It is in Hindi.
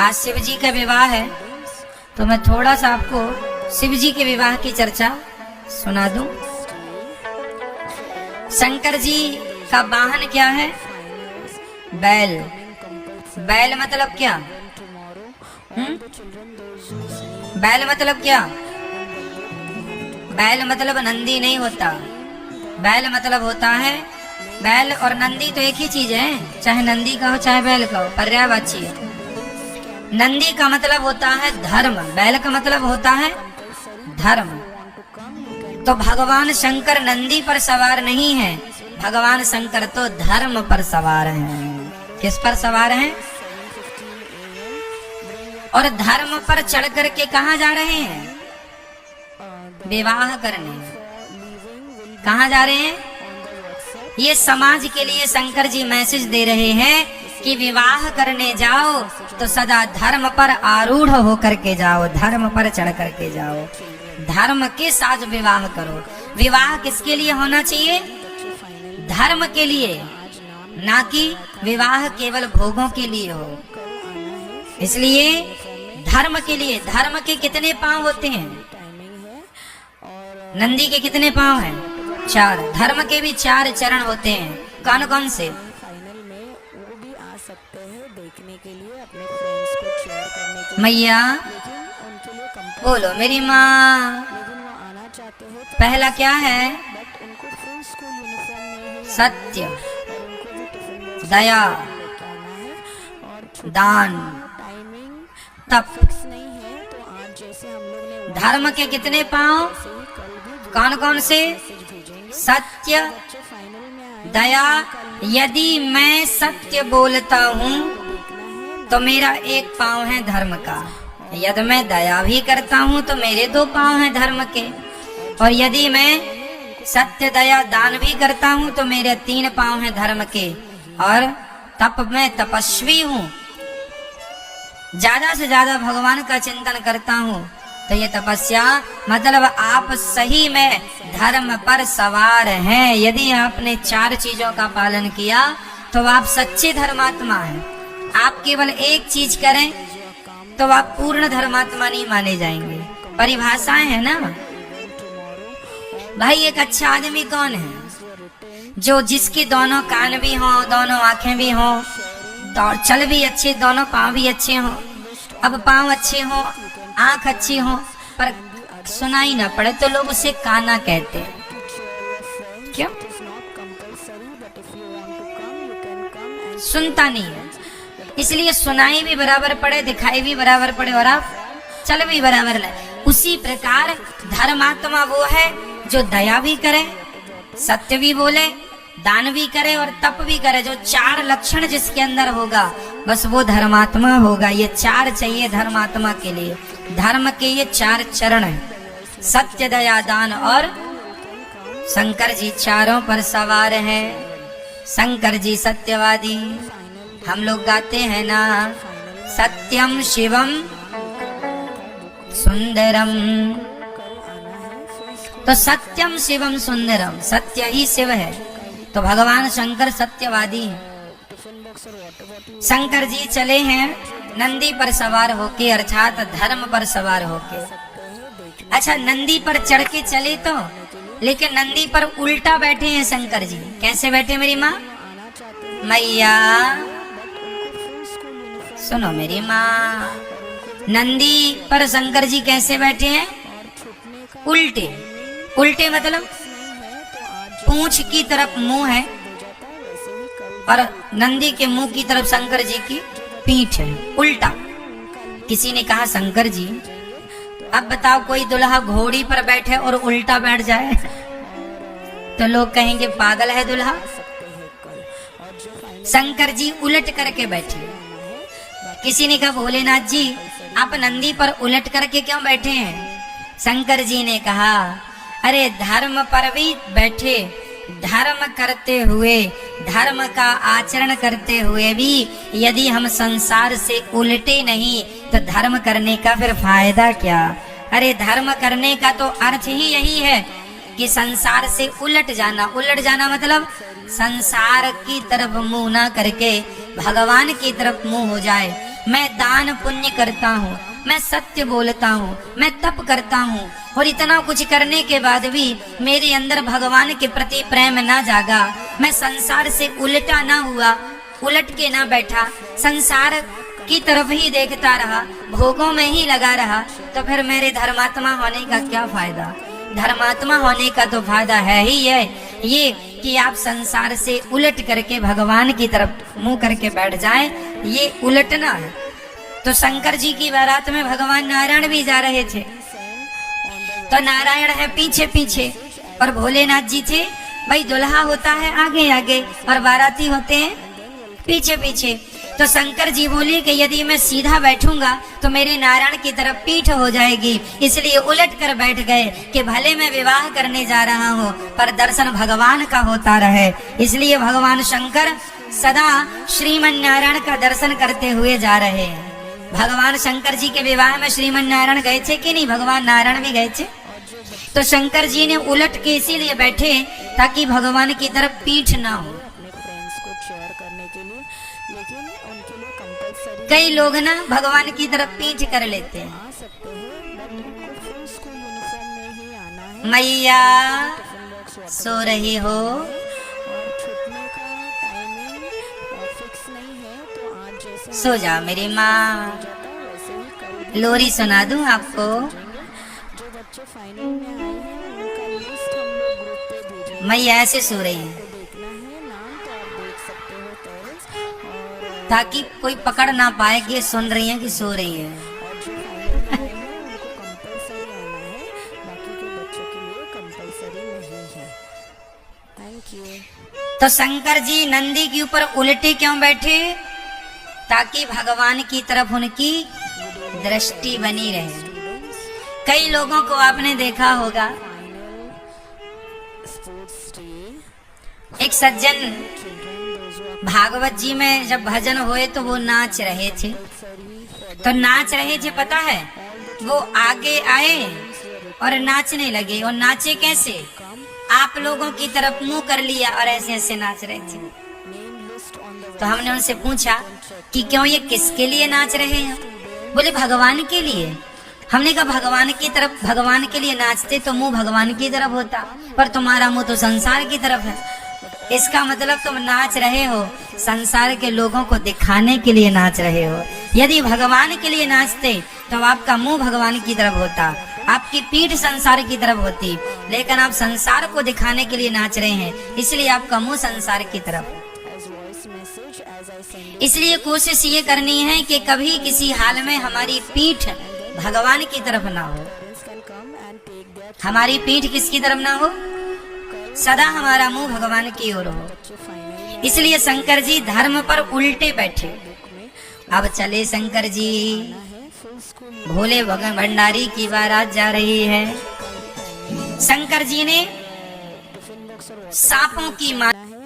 आज शिव जी का विवाह है, तो मैं थोड़ा सा आपको शिव जी के विवाह की चर्चा सुना दूं। शंकर जी का वाहन क्या है? बैल। बैल मतलब क्या? बैल मतलब क्या? बैल मतलब नंदी नहीं होता। बैल मतलब होता है, बैल और नंदी तो एक ही चीज है, चाहे नंदी का हो चाहे बैल का हो, पर्यायवाची है। नंदी का मतलब होता है धर्म, बैल का मतलब होता है धर्म। तो भगवान शंकर नंदी पर सवार नहीं है, भगवान शंकर तो धर्म पर सवार हैं। किस पर सवार हैं? और धर्म पर चढ़ करके कहाँ जा रहे हैं? विवाह करने। कहाँ जा रहे हैं? ये समाज के लिए शंकर जी मैसेज दे रहे हैं कि विवाह करने जाओ तो सदा धर्म पर आरूढ़ होकर के जाओ, धर्म पर चढ़ करके जाओ, धर्म के साथ विवाह करो। विवाह किसके लिए होना चाहिए? धर्म के लिए, ना कि विवाह केवल भोगों के लिए हो। इसलिए धर्म के लिए। धर्म के कितने पांव होते हैं? नंदी के कितने पांव हैं? 4। धर्म के भी 4 चरण होते हैं। कौन कौन से? मैया बोलो मेरी माँ। पहला क्या है? सत्य, दया, दान, तप। धर्म के कितने पांव? कौन कौन से? सत्य, दया। यदि मैं सत्य बोलता हूँ तो मेरा एक पांव है धर्म का। यदि मैं दया भी करता हूँ तो मेरे 2 पांव हैं धर्म के। और यदि मैं सत्य, दया, दान भी करता हूँ तो मेरे 3 पांव हैं धर्म के। और तप, मैं तपस्वी हूँ, ज्यादा से ज्यादा भगवान का चिंतन करता हूँ। तो ये तपस्या मतलब आप सही में धर्म पर सवार हैं। यदि आपने 4 चीजों का पालन किया तो आप सच्चे धर्मात्मा हैं। आप केवल एक चीज करें तो आप पूर्ण धर्मात्मा नहीं माने जाएंगे। परिभाषाएं है ना भाई। एक अच्छा आदमी कौन है? जो जिसके दोनों कान भी हों, दोनों आंखें भी हों, दौड़ चल भी अच्छे, दोनों पांव भी अच्छे हों। अब पांव अच्छे हों, आंख अच्छी हो, पर सुनाई ना पड़े तो लोग उसे काना कहते हैं। क्यों? सुनता नहीं है। इसलिए सुनाई भी बराबर पड़े, दिखाई भी बराबर पड़े और आप चल भी बराबर ले। उसी प्रकार धर्मात्मा वो है जो दया भी करे, सत्य भी बोले, दान भी करे और तप भी करे। जो 4 लक्षण जिसके अंदर होगा बस वो धर्मात्मा होगा। ये 4 चाहिए धर्मात्मा के लिए। धर्म के ये 4 चरण हैं, सत्य, दया, दान और शंकर जी चारों पर सवार हैं। शंकर जी सत्यवादी। हम लोग गाते हैं ना, सत्यम शिवम सुंदरम। तो सत्यम शिवम सुंदरम, सत्य ही शिव है। तो भगवान शंकर सत्यवादी हैं। शंकर जी चले हैं नंदी पर सवार होके, अर्थात धर्म पर सवार होके। अच्छा, नंदी पर चढ़ के चले तो, लेकिन नंदी पर उल्टा बैठे हैं शंकर जी। कैसे बैठे मेरी माँ? मैया सुनो मेरी माँ। नंदी पर शंकर जी कैसे बैठे हैं? उल्टे। उल्टे मतलब पूंछ की तरफ मुंह है और नंदी के मुंह की तरफ शंकर जी की पीठ है, उल्टा। किसी ने कहा शंकर जी अब बताओ कोई दुल्हा घोड़ी पर बैठे और उल्टा बैठ जाए तो लोग कहेंगे पागल है दुल्हा। शंकर जी उलट करके बैठे। किसी ने कहा भोलेनाथ जी आप नंदी पर उलट करके क्यों बैठे हैं? शंकर जी ने कहा अरे धर्म पर भी बैठे, धर्म करते हुए, धर्म का आचरण करते हुए भी यदि हम संसार से उलटे नहीं तो धर्म करने का फिर फायदा क्या? अरे धर्म करने का तो अर्थ ही यही है कि संसार से उलट जाना। उलट जाना मतलब संसार की तरफ मुंह ना करके भगवान की तरफ मुंह हो जाए। मैं दान पुण्य करता हूँ, मैं सत्य बोलता हूँ, मैं तप करता हूँ, और इतना कुछ करने के बाद भी मेरे अंदर भगवान के प्रति प्रेम ना जागा, मैं संसार से उल्टा ना हुआ, उलट के ना बैठा, संसार की तरफ ही देखता रहा, भोगों में ही लगा रहा, तो फिर मेरे धर्मात्मा होने का क्या फायदा। धर्मात्मा होने का तो फायदा है ही है ये कि आप संसार से उलट करके भगवान की तरफ मुंह करके बैठ जाएं, ये उलटना है। तो शंकर जी की बारात में भगवान नारायण भी जा रहे थे, तो नारायण है पीछे पीछे और भोलेनाथ जी थे भाई दुल्हा होता है आगे आगे और बाराती होते हैं पीछे पीछे। तो शंकर जी बोले कि यदि मैं सीधा बैठूंगा तो मेरे नारायण की तरफ पीठ हो जाएगी, इसलिए उलट कर बैठ गए कि भले मैं विवाह करने जा रहा हूँ पर दर्शन भगवान का होता रहे। इसलिए भगवान शंकर सदा श्रीमन नारायण का दर्शन करते हुए जा रहे हैं। भगवान शंकर जी के विवाह में श्रीमन नारायण गए थे कि नहीं? भगवान नारायण भी गए थे। तो शंकर जी ने उलट के इसीलिए बैठे ताकि भगवान की तरफ पीठ ना हो। कई लोग ना भगवान की तरफ पीठ कर लेते हैं। मैया सो रही हो, सो जा मेरी माँ, लोरी सुना दूं आपको। मैया ऐसे सो रही है ताकि कोई पकड़ ना पाए कि ये सुन रही है कि सो रही है। तो शंकर जी नंदी के ऊपर उल्टे क्यों बैठे? ताकि भगवान की तरफ उनकी दृष्टि बनी रहे। कई लोगों को आपने देखा होगा, एक सज्जन भागवत जी में जब भजन हुए तो वो नाच रहे थे। तो नाच रहे थे पता है, वो आगे आए और नाचने लगे। और नाचे कैसे? आप लोगों की तरफ मुंह कर लिया और ऐसे ऐसे नाच रहे थे। तो हमने उनसे पूछा कि क्यों ये किसके लिए नाच रहे हैं? बोले भगवान के लिए। हमने कहा भगवान की तरफ, भगवान के लिए नाचते तो मुंह भगवान की तरफ होता, पर तुम्हारा मुंह तो संसार की तरफ है। इसका मतलब तुम नाच रहे हो संसार के लोगों को दिखाने के लिए नाच रहे हो। यदि भगवान के लिए नाचते तो आपका मुंह भगवान की तरफ होता, आपकी पीठ संसार की तरफ होती, लेकिन आप संसार को दिखाने के लिए नाच रहे हैं, इसलिए आपका मुंह संसार की तरफ। इसलिए कोशिश ये करनी है कि कभी किसी हाल में हमारी पीठ भगवान की तरफ ना हो। हमारी पीठ किसकी तरफ ना हो? सदा हमारा मुंह भगवान की ओर हो। इसलिए शंकर जी धर्म पर उल्टे बैठे। अब चले शंकर जी, भोले भंडारी की बारात जा रही है। शंकर जी ने सांपों की माला